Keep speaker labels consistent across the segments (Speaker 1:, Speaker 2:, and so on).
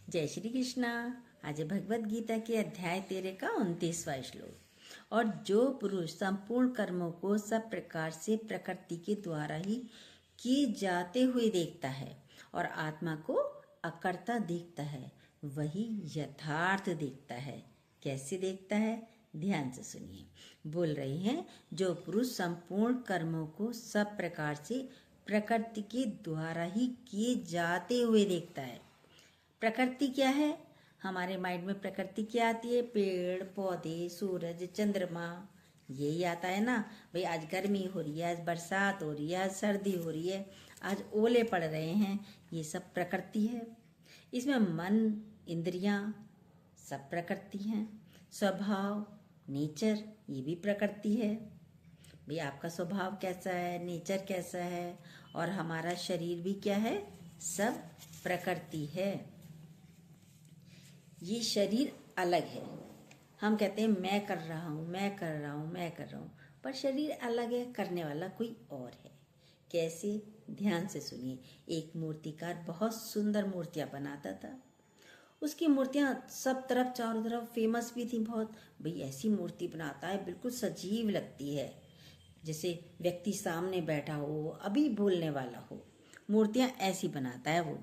Speaker 1: जय श्री कृष्णा। आज भगवत गीता के अध्याय 13 का 29वां श्लोक। और जो पुरुष संपूर्ण कर्मों को सब प्रकार से प्रकृति के द्वारा ही किए जाते हुए देखता है और आत्मा को अकर्ता देखता है, वही यथार्थ देखता है। कैसे देखता है, ध्यान से सुनिए। बोल रहे हैं, जो पुरुष संपूर्ण कर्मों को सब प्रकार से प्रकृति के द्वारा ही किए जाते हुए देखता है। प्रकृति क्या है? हमारे माइंड में प्रकृति क्या आती है? पेड़ पौधे, सूरज, चंद्रमा, यही आता है ना भाई। आज गर्मी हो रही है, आज बरसात हो रही है, आज सर्दी हो रही है, आज ओले पड़ रहे हैं, ये सब प्रकृति है। इसमें मन, इंद्रियां सब प्रकृति हैं। स्वभाव, नेचर, ये भी प्रकृति है। भाई आपका स्वभाव कैसा है, नेचर कैसा है, और हमारा शरीर भी क्या है, सब प्रकृति है। ये शरीर अलग है। हम कहते हैं मैं कर रहा हूँ, मैं कर रहा हूँ, मैं कर रहा हूँ, पर शरीर अलग है, करने वाला कोई और है। कैसे? ध्यान से सुनिए। एक मूर्तिकार बहुत सुंदर मूर्तियाँ बनाता था। उसकी मूर्तियाँ सब तरफ, चारों तरफ फेमस भी थी बहुत। भाई ऐसी मूर्ति बनाता है, बिल्कुल सजीव लगती है, जैसे व्यक्ति सामने बैठा हो, अभी बोलने वाला हो। मूर्तियाँ ऐसी बनाता है वो।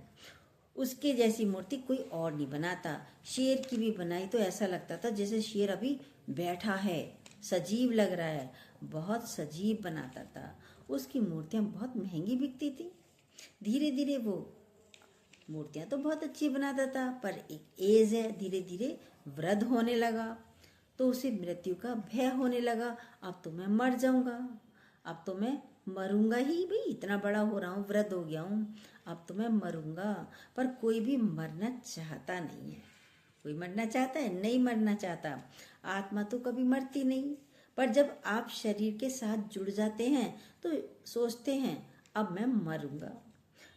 Speaker 1: उसके जैसी मूर्ति कोई और नहीं बनाता। शेर की भी बनाई तो ऐसा लगता था जैसे शेर अभी बैठा है, सजीव लग रहा है, बहुत सजीव बनाता था। उसकी मूर्तियाँ बहुत महंगी बिकती थी। धीरे धीरे वो मूर्तियाँ तो बहुत अच्छी बनाता था, पर एक एज है, धीरे धीरे वृद्ध होने लगा तो उसे मृत्यु का भय होने लगा। अब तो मैं मर जाऊंगा, अब तो मैं मरूंगा ही, भाई इतना बड़ा हो रहा हूँ, वृद्ध हो गया हूँ, अब तो मैं मरूंगा। पर कोई भी मरना चाहता नहीं है। कोई मरना चाहता है? नहीं मरना चाहता। आत्मा तो कभी मरती नहीं। पर जब आप शरीर के साथ जुड़ जाते हैं तो सोचते हैं अब मैं मरूंगा।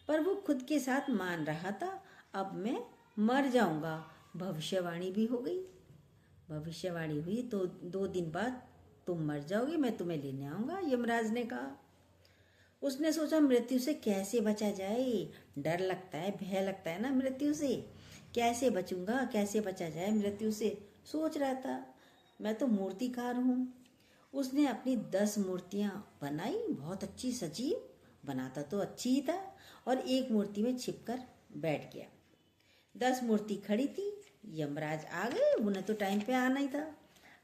Speaker 1: पर वो खुद के साथ मान रहा था अब मैं मर जाऊंगा। भविष्यवाणी भी हो गई। भविष्यवाणी हुई तो 2 दिन बाद तुम मर जाओगे, मैं तुम्हें लेने आऊंगा, यमराज ने कहा। उसने सोचा मृत्यु से कैसे बचा जाए। डर लगता है, भय लगता है ना मृत्यु से। कैसे बचूंगा, कैसे बचा जाए मृत्यु से, सोच रहा था। मैं तो मूर्तिकार हूँ। उसने अपनी 10 मूर्तियाँ बनाई, बहुत अच्छी सजीव। बनाता तो अच्छी ही था, और एक मूर्ति में छिपकर बैठ गया। 10 मूर्ति खड़ी थी। यमराज आ गए, उन्हें तो टाइम पे आना ही था।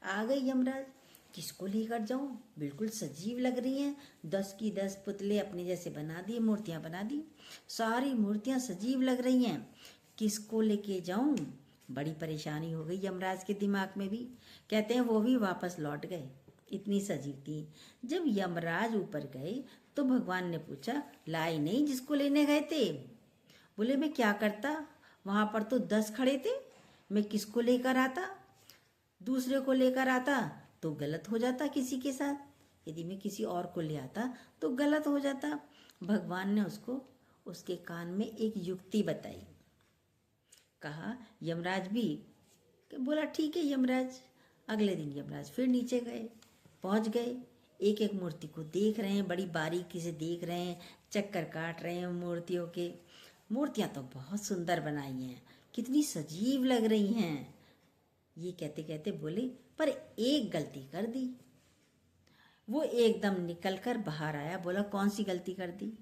Speaker 1: आ गए यमराज। किसको लेकर जाऊं? बिल्कुल सजीव लग रही हैं। 10 की 10 पुतले अपने जैसे बना दिए, मूर्तियां बना दी। सारी मूर्तियां सजीव लग रही हैं। किसको लेके जाऊं? बड़ी परेशानी हो गई यमराज के दिमाग में भी। कहते हैं वो भी वापस लौट गए, इतनी सजीव थी। जब यमराज ऊपर गए तो भगवान ने पूछा, लाई नहीं जिसको लेने गए थे? बोले मैं क्या करता, वहां पर तो 10 खड़े थे, मैं किसको लेकर आता? दूसरे को लेकर आता तो गलत हो जाता किसी के साथ। यदि मैं किसी और को ले आता तो गलत हो जाता। भगवान ने उसको उसके कान में एक युक्ति बताई। कहा यमराज भी बोला ठीक है यमराज। अगले दिन यमराज फिर नीचे गए, पहुंच गए। एक एक मूर्ति को देख रहे हैं, बड़ी बारीकी से देख रहे हैं, चक्कर काट रहे हैं मूर्तियों के। मूर्तियां तो बहुत सुंदर बनाई हैं, कितनी सजीव लग रही हैं। ये कहते कहते बोले पर एक गलती कर दी। वो एकदम निकल कर बाहर आया। बोला कौन सी गलती कर दी?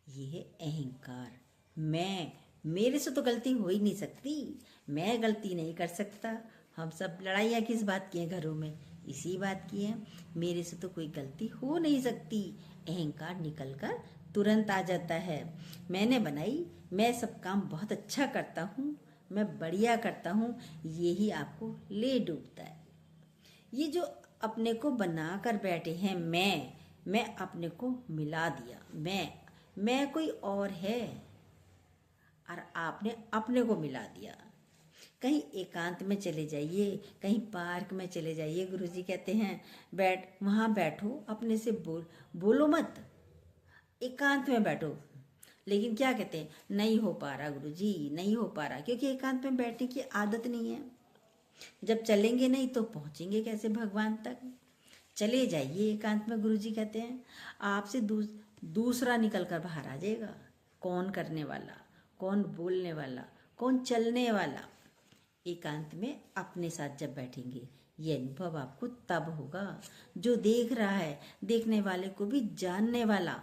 Speaker 1: ये है अहंकार। मैं, मेरे से तो गलती हो ही नहीं सकती, मैं गलती नहीं कर सकता। हम सब लड़ाइयाँ किस बात की हैं घरों में? इसी बात की है, मेरे से तो कोई गलती हो नहीं सकती। अहंकार निकल कर तुरंत आ जाता है। मैंने बनाई, मैं सब काम बहुत अच्छा करता हूँ, मैं बढ़िया करता हूँ, यही आपको ले डूबता है। ये जो अपने को बना कर बैठे हैं, मैं अपने को मिला दिया। मैं कोई और है, और आपने अपने को मिला दिया। कहीं एकांत में चले जाइए, कहीं पार्क में चले जाइए। गुरुजी कहते हैं वहाँ बैठो, अपने से बोलो मत, एकांत में बैठो। लेकिन क्या कहते हैं, नहीं हो पा रहा गुरुजी, नहीं हो पा रहा, क्योंकि एकांत में बैठने की आदत नहीं है। जब चलेंगे नहीं तो पहुंचेंगे कैसे भगवान तक? चले जाइए एकांत में। गुरुजी कहते हैं आपसे दूसरा निकल कर बाहर आ जाएगा। कौन करने वाला, कौन बोलने वाला, कौन चलने वाला। एकांत में अपने साथ जब बैठेंगे ये अनुभव आपको तब होगा। जो देख रहा है देखने वाले को भी जानने वाला,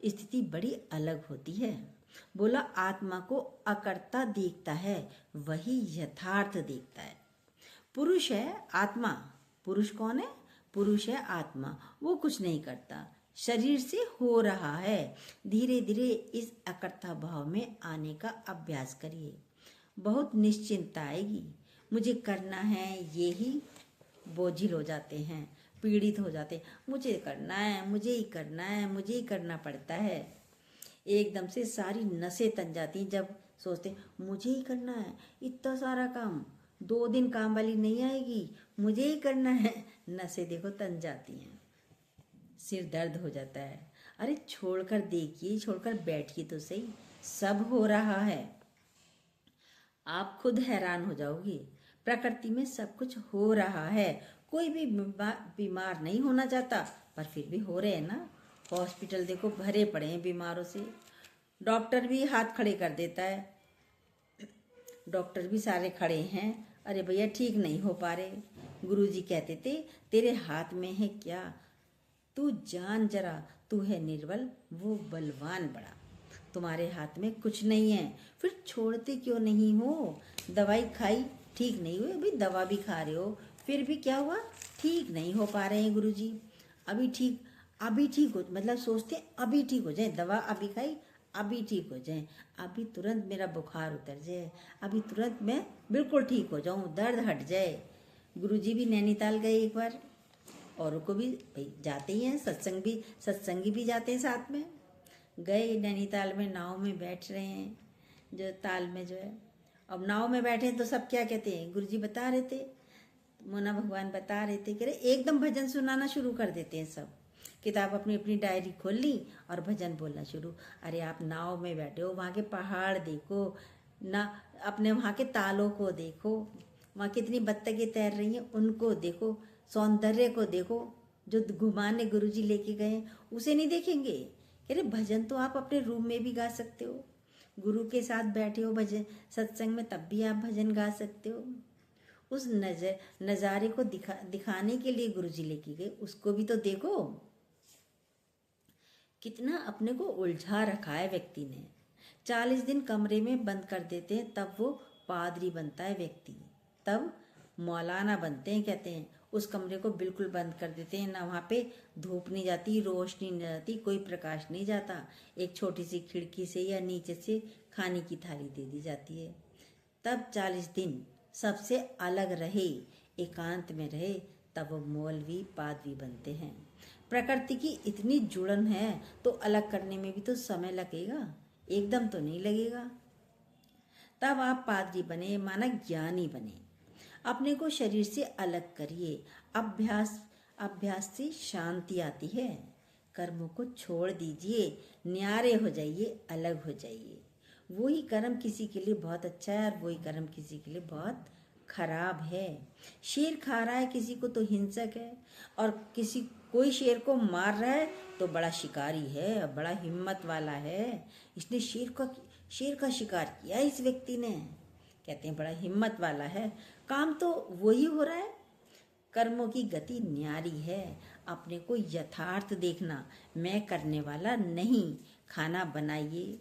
Speaker 1: स्थिति बड़ी अलग होती है। बोला आत्मा को अकर्ता देखता है, वही यथार्थ देखता है। पुरुष है आत्मा। पुरुष कौन है? पुरुष है आत्मा। वो कुछ नहीं करता, शरीर से हो रहा है। धीरे धीरे इस अकर्ता भाव में आने का अभ्यास करिए, बहुत निश्चिंतता आएगी। मुझे करना है, ये ही बोझिल हो जाते हैं, पीड़ित हो जाते हैं। मुझे करना है, मुझे ही करना है, मुझे ही करना पड़ता है। एकदम से सारी नसें तन जाती हैं जब सोचते मुझे ही करना है, इतना सारा काम, 2 दिन काम वाली नहीं आएगी, मुझे ही करना है। नसें देखो तन जाती हैं, सिर दर्द हो जाता है। अरे छोड़कर देखिए, छोड़कर बैठिए तो सही, सब हो रहा है। आप खुद हैरान हो जाओगे, प्रकृति में सब कुछ हो रहा है। कोई भी बीमार नहीं होना चाहता, पर फिर भी हो रहे हैं ना। हॉस्पिटल देखो भरे पड़े हैं बीमारों से, डॉक्टर भी हाथ खड़े कर देता है, डॉक्टर भी सारे खड़े हैं। अरे भैया ठीक नहीं हो पा रहे। गुरुजी कहते थे तेरे हाथ में है क्या, तू जान जरा, तू है निर्बल वो बलवान बड़ा। तुम्हारे हाथ में कुछ नहीं है, फिर छोड़ते क्यों नहीं हो? दवाई खाई, ठीक नहीं हुई, अभी दवा भी खा रहे हो, फिर भी क्या हुआ? ठीक नहीं हो पा रहे हैं गुरुजी। अभी ठीक हो, मतलब सोचते अभी ठीक हो जाए, दवा अभी खाई अभी ठीक हो जाए, अभी तुरंत मेरा बुखार उतर जाए, अभी तुरंत मैं बिल्कुल ठीक हो जाऊं, दर्द हट जाए। गुरुजी भी नैनीताल गए एक बार, औरों को भी भाई जाते ही हैं, सत्संगी भी जाते हैं साथ में। गए नैनीताल में, नाव में बैठ रहे हैं, जो ताल में जो है। अब नाव में बैठे तो सब क्या कहते हैं, गुरुजी बता रहे थे, मोना भगवान बता रहे थे, कह रहे एकदम भजन सुनाना शुरू कर देते हैं सब। किताब अपनी अपनी डायरी खोल ली और भजन बोलना शुरू। अरे आप नाव में बैठे हो, वहाँ के पहाड़ देखो ना, अपने वहाँ के तालों को देखो, वहाँ कितनी बत्तखें तैर रही हैं उनको देखो, सौंदर्य को देखो। जो घुमाने गुरुजी लेके गए उसे नहीं देखेंगे? कह रहे भजन तो आप अपने रूम में भी गा सकते हो, गुरु के साथ बैठे हो भजन सत्संग में, तब भी आप भजन गा सकते हो। उस नज़ारे को दिखाने के लिए गुरुजी लेके गए, उसको भी तो देखो। कितना अपने को उलझा रखा है व्यक्ति ने। 40 दिन कमरे में बंद कर देते हैं, तब वो पादरी बनता है व्यक्ति, तब मौलाना बनते हैं। कहते हैं उस कमरे को बिल्कुल बंद कर देते हैं, ना वहाँ पे धूप नहीं जाती, रोशनी नहीं जाती, कोई प्रकाश नहीं जाता। एक छोटी सी खिड़की से या नीचे से खाने की थाली दे दी जाती है। तब 40 दिन सबसे अलग रहे, एकांत में रहे, तब वो मौलवी पादरी बनते हैं। प्रकृति की इतनी जुड़न है तो अलग करने में भी तो समय लगेगा, एकदम तो नहीं लगेगा। तब आप पादरी बने, माना ज्ञानी बने। अपने को शरीर से अलग करिए। अभ्यास से शांति आती है। कर्मों को छोड़ दीजिए, न्यारे हो जाइए, अलग हो जाइए। वही कर्म किसी के लिए बहुत अच्छा है और वही कर्म किसी के लिए बहुत खराब है। शेर खा रहा है किसी को तो हिंसक है, और कोई शेर को मार रहा है तो बड़ा शिकारी है, बड़ा हिम्मत वाला है, इसने शेर का शिकार किया इस व्यक्ति ने, कहते हैं बड़ा हिम्मत वाला है। काम तो वही हो रहा है, कर्मों की गति न्यारी है। अपने को यथार्थ देखना, मैं करने वाला नहीं। खाना बनाइए,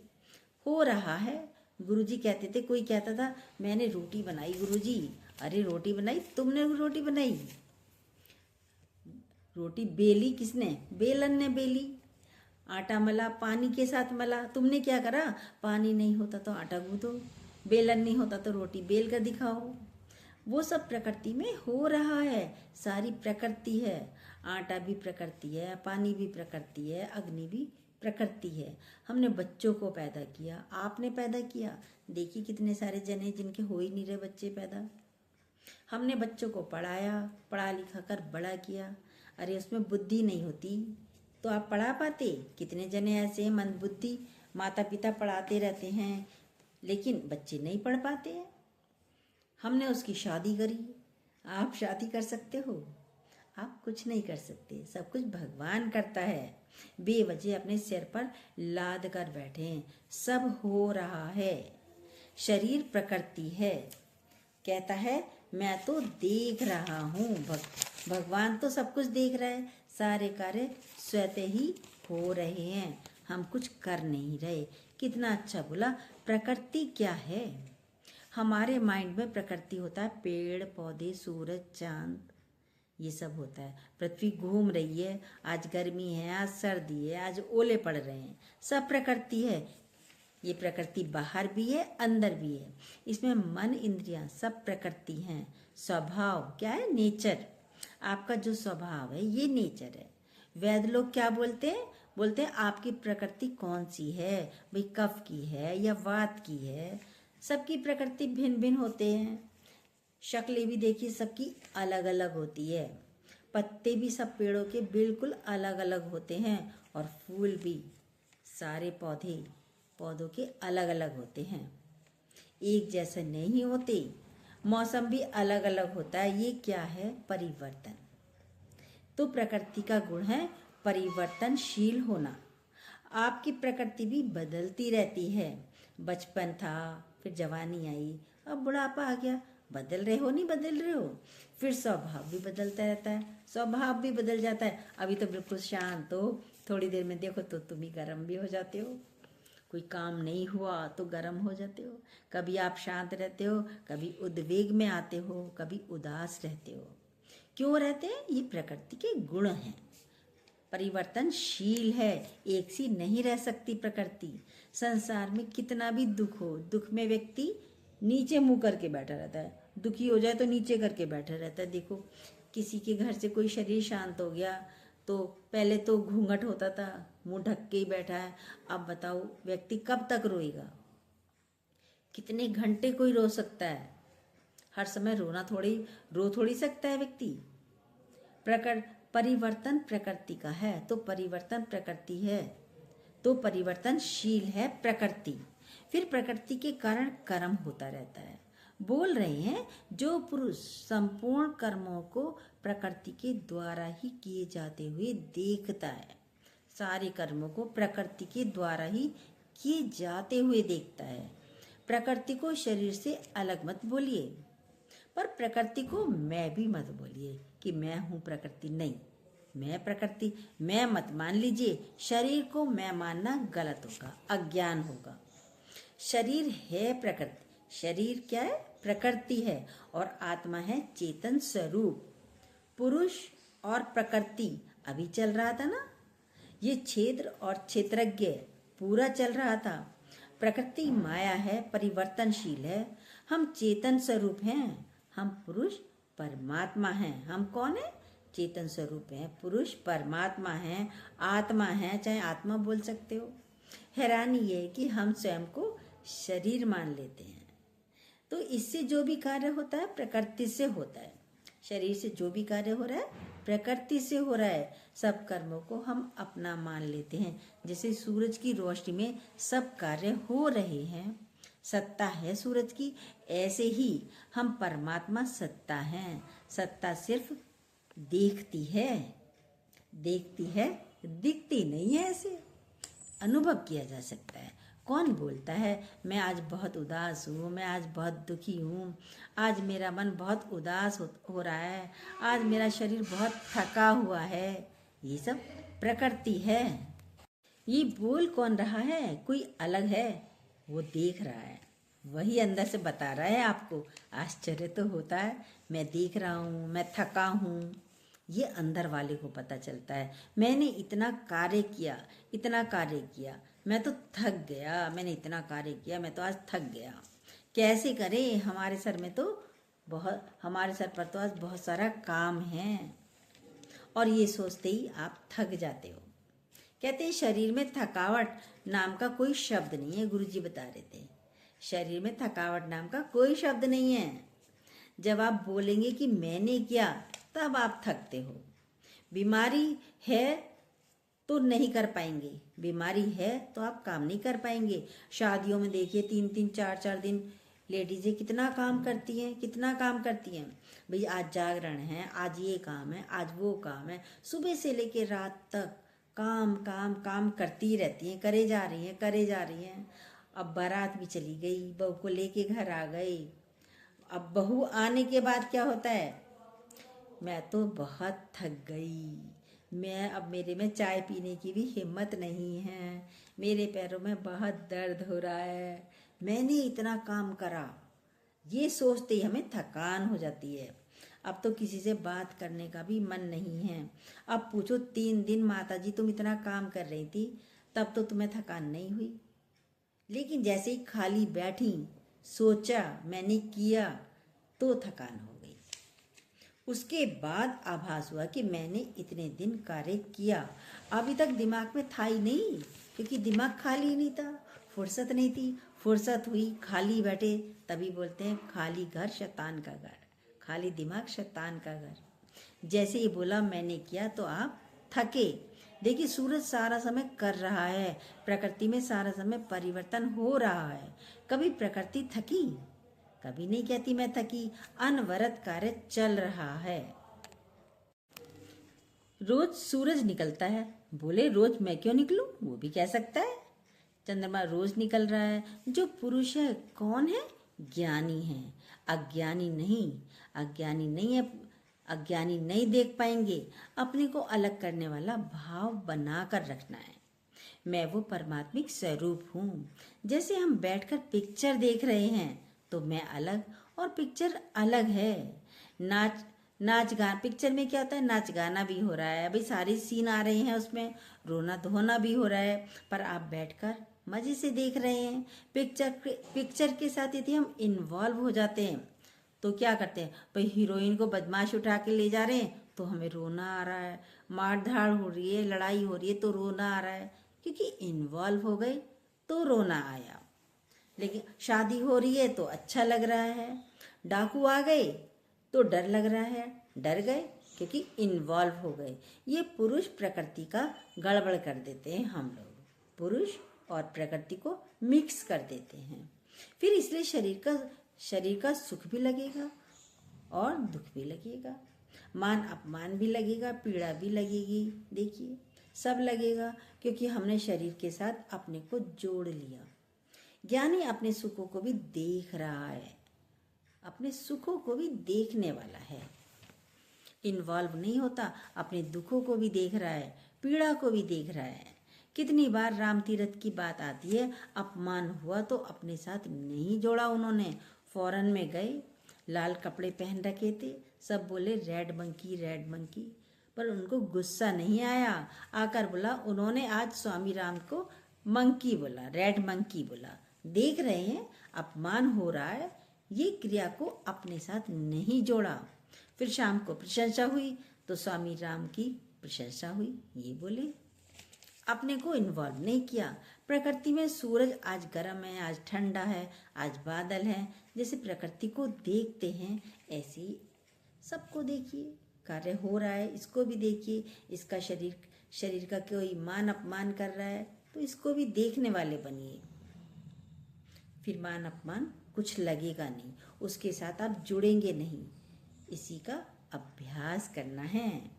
Speaker 1: हो रहा है। गुरुजी कहते थे, कोई कहता था मैंने रोटी बनाई गुरुजी, अरे रोटी बनाई, तुमने रोटी बनाई? रोटी बेली किसने? बेलन ने बेली। आटा मला, पानी के साथ मला, तुमने क्या करा? पानी नहीं होता तो आटा गूंथो, बेलन नहीं होता तो रोटी बेल कर दिखाओ। वो सब प्रकृति में हो रहा है, सारी प्रकृति है। आटा भी प्रकृति है, पानी भी प्रकृति है, अग्नि भी प्रकृति है। हमने बच्चों को पैदा किया, आपने पैदा किया। देखिए कितने सारे जन हैं जिनके हो ही नहीं रहे बच्चे पैदा। हमने बच्चों को पढ़ाया, पढ़ा लिखा कर बड़ा किया। अरे उसमें बुद्धि नहीं होती तो आप पढ़ा पाते? कितने जने ऐसे हैं मंदबुद्धि, माता पिता पढ़ाते रहते हैं लेकिन बच्चे नहीं पढ़ पाते हैं। हमने उसकी शादी करी, आप शादी कर सकते हो? आप कुछ नहीं कर सकते, सब कुछ भगवान करता है। बेवजह अपने सिर पर लाद कर बैठे हैं, सब हो रहा है। शरीर प्रकृति है। कहता है मैं तो देख रहा हूँ, भगवान तो सब कुछ देख रहा है, सारे कार्य स्वतः ही हो रहे हैं, हम कुछ कर नहीं रहे। कितना अच्छा बोला। प्रकृति क्या है? हमारे माइंड में प्रकृति होता है पेड़ पौधे, सूरज, चांद, ये सब होता है। पृथ्वी घूम रही है, आज गर्मी है, आज सर्दी है, आज ओले पड़ रहे हैं, सब प्रकृति है। ये प्रकृति बाहर भी है, अंदर भी है। इसमें मन, इंद्रियां सब प्रकृति हैं। स्वभाव क्या है? नेचर। आपका जो स्वभाव है ये नेचर है। वैद्य लोग क्या बोलते हैं? बोलते हैं आपकी प्रकृति कौन सी है भाई, कफ की है या वात की है। सबकी प्रकृति भिन्न भिन्न होते हैं। शक्लें भी देखिए सबकी अलग अलग होती है। पत्ते भी सब पेड़ों के बिल्कुल अलग अलग होते हैं, और फूल भी सारे पौधों के अलग अलग होते हैं, एक जैसे नहीं होते। मौसम भी अलग अलग होता है। ये क्या है? परिवर्तन। तो प्रकृति का गुण है परिवर्तनशील होना। आपकी प्रकृति भी बदलती रहती है। बचपन था, फिर जवानी आई, अब बुढ़ापा आ गया। बदल रहे हो, नहीं बदल रहे हो? फिर स्वभाव भी बदलता रहता है, स्वभाव भी बदल जाता है। अभी तो बिल्कुल शांत हो, थोड़ी देर में देखो तो तुम ही गर्म भी हो जाते हो। कोई काम नहीं हुआ तो गर्म हो जाते हो। कभी आप शांत रहते हो, कभी उद्वेग में आते हो, कभी उदास रहते हो। क्यों रहते हैं? ये प्रकृति के गुण हैं। परिवर्तनशील है, एक सी नहीं रह सकती प्रकृति। संसार में कितना भी दुख हो, दुख में व्यक्ति नीचे मुंह करके बैठा रहता है। दुखी हो जाए तो नीचे करके बैठा रहता है। देखो किसी के घर से कोई शरीर शांत हो गया तो पहले तो घूंघट होता था, मुंह ढक के ही बैठा है। अब बताओ व्यक्ति कब तक रोएगा? कितने घंटे कोई रो सकता है? हर समय रो थोड़ी सकता है व्यक्ति। परिवर्तन प्रकृति का है, तो परिवर्तन प्रकृति है, तो परिवर्तनशील है प्रकृति। फिर प्रकृति के कारण कर्म होता रहता है। बोल रहे हैं जो पुरुष संपूर्ण कर्मों को प्रकृति के द्वारा ही किए जाते हुए देखता है, सारे कर्मों को प्रकृति के द्वारा ही किए जाते हुए देखता है। प्रकृति को शरीर से अलग मत बोलिए, पर प्रकृति को मैं भी मत बोलिए कि मैं हूँ प्रकृति। नहीं, मैं प्रकृति मैं मत मान लीजिए। शरीर को मैं मानना गलत होगा, अज्ञान होगा। शरीर है प्रकृति। शरीर क्या है? प्रकृति है, और आत्मा है चेतन स्वरूप। पुरुष और प्रकृति अभी चल रहा था ना, ये क्षेत्र और क्षेत्रज्ञ पूरा चल रहा था। प्रकृति माया है, परिवर्तनशील है। हम चेतन स्वरूप हैं। हम पुरुष परमात्मा हैं। हम कौन है? चेतन स्वरूप हैं, पुरुष परमात्मा हैं, आत्मा है, चाहे आत्मा बोल सकते हो। हैरानी ये है कि हम स्वयं को शरीर मान लेते हैं। तो इससे जो भी कार्य होता है प्रकृति से होता है। शरीर से जो भी कार्य हो रहा है प्रकृति से हो रहा है। सब कर्मों को हम अपना मान लेते हैं। जैसे सूरज की रोशनी में सब कार्य हो रहे हैं, सत्ता है सूरज की, ऐसे ही हम परमात्मा सत्ता हैं। सत्ता सिर्फ देखती है, दिखती नहीं है। ऐसे अनुभव किया जा सकता है। कौन बोलता है मैं आज बहुत उदास हूँ, मैं आज बहुत दुखी हूँ, आज मेरा मन बहुत उदास हो रहा है, आज मेरा शरीर बहुत थका हुआ है? ये सब प्रकृति है। ये बोल कौन रहा है? कोई अलग है, वो देख रहा है, वही अंदर से बता रहा है आपको। आश्चर्य तो होता है, मैं देख रहा हूँ, मैं थका हूँ, ये अंदर वाले को पता चलता है। मैंने इतना कार्य किया, मैं तो थक गया, मैंने इतना कार्य किया, मैं तो आज थक गया। कैसे करें? हमारे सर पर तो आज बहुत सारा काम है, और ये सोचते ही आप थक जाते हो। कहते हैं शरीर में थकावट नाम का कोई शब्द नहीं है। गुरुजी बता रहे थे शरीर में थकावट नाम का कोई शब्द नहीं है। जब आप बोलेंगे कि मैंने किया, तब आप थकते हो। बीमारी है तो नहीं कर पाएंगे, बीमारी है तो आप काम नहीं कर पाएंगे। शादियों में देखिए 3-3, 4-4 दिन लेडीजें कितना काम करती हैं। भाई आज जागरण है, आज ये काम है, आज वो काम है, सुबह से लेकर रात तक काम करती रहती हैं, करे जा रही हैं। अब बारात भी चली गई, बहू को लेके घर आ गए। अब बहू आने के बाद क्या होता है, मैं तो बहुत थक गई, अब मेरे में चाय पीने की भी हिम्मत नहीं है, मेरे पैरों में बहुत दर्द हो रहा है, मैंने इतना काम करा। ये सोचते ही हमें थकान हो जाती है। अब तो किसी से बात करने का भी मन नहीं है। अब पूछो 3 दिन माता जी तुम इतना काम कर रही थी, तब तो तुम्हें थकान नहीं हुई, लेकिन जैसे ही खाली बैठी, सोचा, मैंने किया, तो थकान हो गई। उसके बाद आभास हुआ कि मैंने इतने दिन कार्य किया, अभी तक दिमाग में था ही नहीं, क्योंकि दिमाग खाली ही नहीं था, फुर्सत नहीं थी। फुर्सत हुई, खाली बैठे, तभी बोलते हैं खाली घर शैतान का घर, खाली दिमाग शैतान का घर। जैसे ही बोला मैंने किया तो आप थके। देखिए सूरज सारा समय कर रहा है, प्रकृति में सारा समय परिवर्तन हो रहा है। कभी प्रकृति थकी, कभी नहीं कहती मैं थकी, अनवरत कार्य चल रहा है। रोज सूरज निकलता है, बोले रोज मैं क्यों निकलूं, वो भी कह सकता है। चंद्रमा रोज निकल रहा है। जो पुरुष है कौन है, ज्ञानी है, अज्ञानी नहीं। अज्ञानी नहीं है, अज्ञानी नहीं देख पाएंगे। अपने को अलग करने वाला भाव बना कर रखना है। मैं वो परमात्मिक स्वरूप हूँ। जैसे हम बैठकर पिक्चर देख रहे हैं तो मैं अलग और पिक्चर अलग है। नाच गाना, पिक्चर में क्या होता है, नाच गाना भी हो रहा है, अभी सारे सीन आ रहे हैं, उसमें रोना धोना भी हो रहा है, पर आप बैठकर मजे से देख रहे हैं। पिक्चर के साथ यदि हम इन्वॉल्व हो जाते हैं तो क्या करते हैं, भाई हीरोइन को बदमाश उठा के ले जा रहे हैं तो हमें रोना आ रहा है, मार धाड़ हो रही है, लड़ाई हो रही है तो रोना आ रहा है, क्योंकि इन्वॉल्व हो गए तो रोना आया। लेकिन शादी हो रही है तो अच्छा लग रहा है, डाकू आ गए तो डर लग रहा है, डर गए क्योंकि इन्वॉल्व हो गए। ये पुरुष प्रकृति का गड़बड़ कर देते हैं हम लोग, पुरुष और प्रकृति को मिक्स कर देते हैं। फिर इसलिए शरीर का सुख भी लगेगा और दुख भी लगेगा, मान अपमान भी लगेगा, पीड़ा भी लगेगी। देखिए सब लगेगा, क्योंकि हमने शरीर के साथ अपने को जोड़ लिया। ज्ञानी अपने सुखों को भी देख रहा है, अपने सुखों को भी देखने वाला है, इन्वॉल्व नहीं होता, अपने दुखों को भी देख रहा है, पीड़ा को भी देख रहा है। कितनी बार राम तीरथ की बात आती है, अपमान हुआ तो अपने साथ नहीं जोड़ा उन्होंने, फौरन में गए, लाल कपड़े पहन रखे थे, सब बोले रेड मंकी, पर उनको गुस्सा नहीं आया, आकर बोला, उन्होंने आज स्वामी राम को मंकी बोला, रेड मंकी बोला। देख रहे हैं अपमान हो रहा है, ये क्रिया को अपने साथ नहीं जोड़ा। फिर शाम को प्रशंसा हुई तो स्वामी राम की प्रशंसा हुई, ये बोले, अपने को इन्वॉल्व नहीं किया। प्रकृति में सूरज आज गर्म है, आज ठंडा है, आज बादल है, जैसे प्रकृति को देखते हैं ऐसे ही सबको देखिए, कार्य हो रहा है इसको भी देखिए। इसका शरीर का कोई मान अपमान कर रहा है तो इसको भी देखने वाले बनिए, फिर मान अपमान कुछ लगेगा नहीं, उसके साथ आप जुड़ेंगे नहीं। इसी का अभ्यास करना है।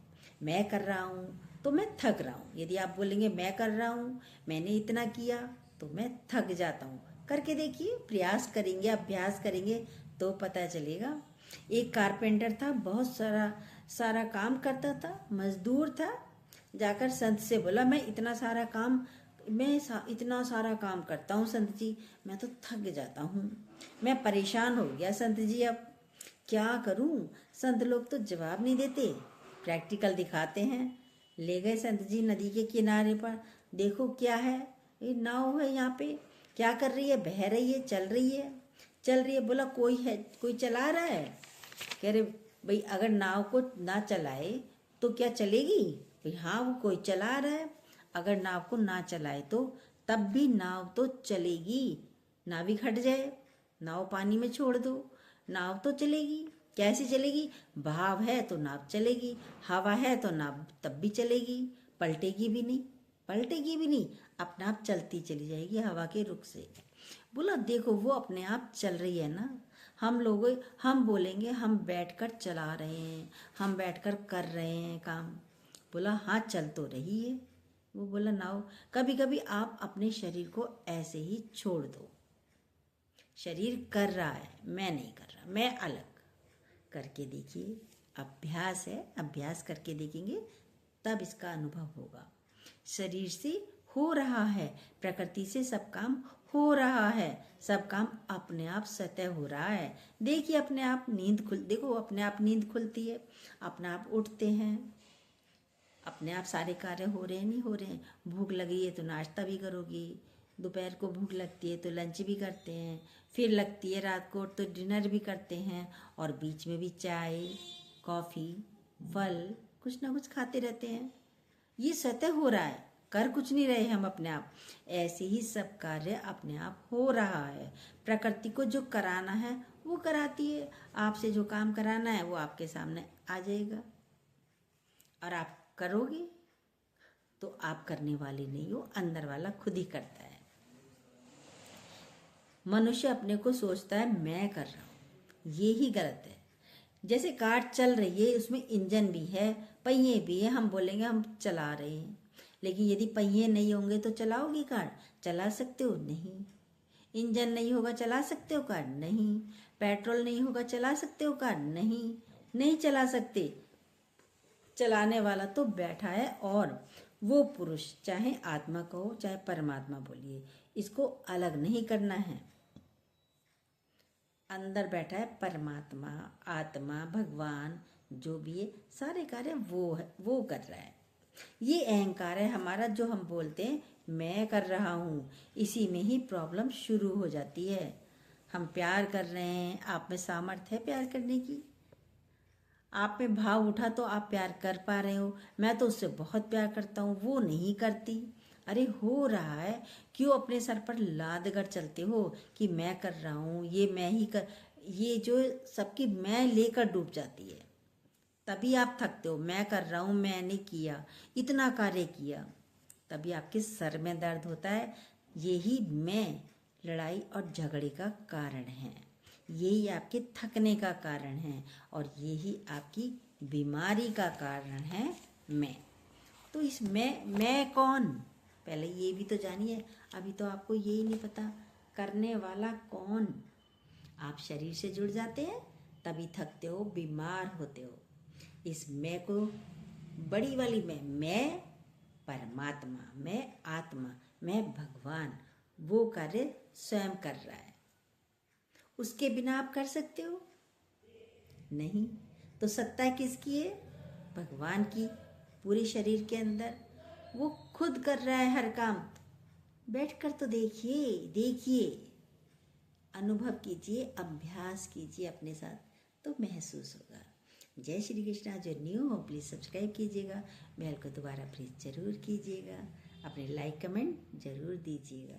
Speaker 1: मैं कर रहा हूँ तो मैं थक रहा हूँ, यदि आप बोलेंगे मैं कर रहा हूँ, मैंने इतना किया तो मैं थक जाता हूँ, करके देखिए, प्रयास करेंगे, अभ्यास करेंगे तो पता चलेगा। एक कारपेंटर था, बहुत सारा काम करता था, मजदूर था, जाकर संत से बोला, मैं इतना सारा काम करता हूँ संत जी, मैं तो थक जाता हूँ, मैं परेशान हो गया संत जी, अब क्या करूँ। संत लोग तो जवाब नहीं देते, प्रैक्टिकल दिखाते हैं। ले गए संत जी नदी के किनारे पर, देखो क्या है, ये नाव है यहाँ पे, क्या कर रही है, बह रही है, चल रही है। बोला कोई है, कोई चला रहा है। कह रहे भाई अगर नाव को ना चलाए तो क्या चलेगी, भाई हाँ वो कोई चला रहा है, अगर नाव को ना चलाए तो तब भी नाव तो चलेगी, नाविक हट जाए, नाव पानी में छोड़ दो, नाव तो चलेगी। कैसे चलेगी, भाव है तो नाव चलेगी, हवा है तो नाव तब भी चलेगी, पलटेगी भी नहीं, अपने आप चलती चली जाएगी हवा के रुख से। बोला देखो वो अपने आप चल रही है ना, हम बोलेंगे हम बैठकर चला रहे हैं, हम बैठकर कर रहे हैं काम। बोला हाँ चल तो रही है, वो बोला नाउ। कभी कभी आप अपने शरीर को ऐसे ही छोड़ दो। शरीर कर रहा है, मैं नहीं कर रहा, मैं अलग। करके देखिए, अभ्यास है, अभ्यास करके देखेंगे तब इसका अनुभव होगा। शरीर से हो रहा है, प्रकृति से सब काम हो रहा है, सब काम अपने आप स्वतः हो रहा है। देखिए अपने आप देखो अपने आप नींद खुलती है, अपने आप उठते हैं, अपने आप सारे कार्य हो रहे हैं, नहीं हो रहे हैं। भूख लगी है तो नाश्ता भी करोगी, दोपहर को भूख लगती है तो लंच भी करते हैं, फिर लगती है रात को तो डिनर भी करते हैं, और बीच में भी चाय, कॉफ़ी, फल कुछ ना कुछ खाते रहते हैं। ये स्वतः हो रहा है, कर कुछ नहीं रहे हम अपने आप। ऐसे ही सब कार्य अपने आप हो रहा है। प्रकृति को जो कराना है वो कराती है, आपसे जो काम कराना है वो आपके सामने आ जाएगा, और आप करोगे तो आप करने वाले नहीं हो, अंदर वाला खुद ही करता है। मनुष्य अपने को सोचता है मैं कर रहा हूँ, ये ही गलत है। जैसे कार चल रही है, उसमें इंजन भी है, पहिए भी है, हम बोलेंगे हम चला रहे हैं, लेकिन यदि पहिए नहीं होंगे तो चलाओगे कार? चला सकते हो? नहीं। इंजन नहीं होगा, चला सकते हो कार? नहीं। पेट्रोल नहीं होगा, चला सकते हो कार? नहीं, नहीं चला सकते। चलाने वाला तो बैठा है, और वो पुरुष, चाहे आत्मा कहो चाहे परमात्मा बोलिए, इसको अलग नहीं करना है। अंदर बैठा है परमात्मा, आत्मा, भगवान, जो भी है, सारे कार्य वो है, वो कर रहा है। ये अहंकार है हमारा, जो हम बोलते हैं मैं कर रहा हूँ, इसी में ही प्रॉब्लम शुरू हो जाती है। हम प्यार कर रहे हैं, आप में सामर्थ्य है प्यार करने की, आप में भाव उठा तो आप प्यार कर पा रहे हो। मैं तो उससे बहुत प्यार करता हूँ, वो नहीं करती। अरे हो रहा है, क्यों अपने सर पर लाद कर चलते हो कि मैं कर रहा हूँ, ये मैं ही कर, ये जो सबकी मैं लेकर डूब जाती है, तभी आप थकते हो। मैं कर रहा हूँ, मैंने किया, इतना कार्य किया, तभी आपके सर में दर्द होता है। यही मैं लड़ाई और झगड़े का कारण है, यही आपके थकने का कारण है, और यही आपकी बीमारी का कारण है मैं। तो इस मैं कौन, पहले ये भी तो जानिए। अभी तो आपको यही नहीं पता, करने वाला कौन। आप शरीर से जुड़ जाते हैं तभी थकते हो, बीमार होते हो। इस मैं को, बड़ी वाली मैं परमात्मा, मैं आत्मा, मैं भगवान, वो कार्य स्वयं कर रहा है। उसके बिना आप कर सकते हो? नहीं। तो सत्ता किसकी है? भगवान की, पूरे शरीर के अंदर। वो खुद कर रहा है हर काम। बैठकर तो देखिए, देखिए, अनुभव कीजिए, अभ्यास कीजिए अपने साथ, तो महसूस होगा। जय श्री कृष्णा। जो न्यू हो प्लीज़ सब्सक्राइब कीजिएगा, बेल को दोबारा प्लीज़ ज़रूर कीजिएगा, अपने लाइक कमेंट ज़रूर दीजिएगा।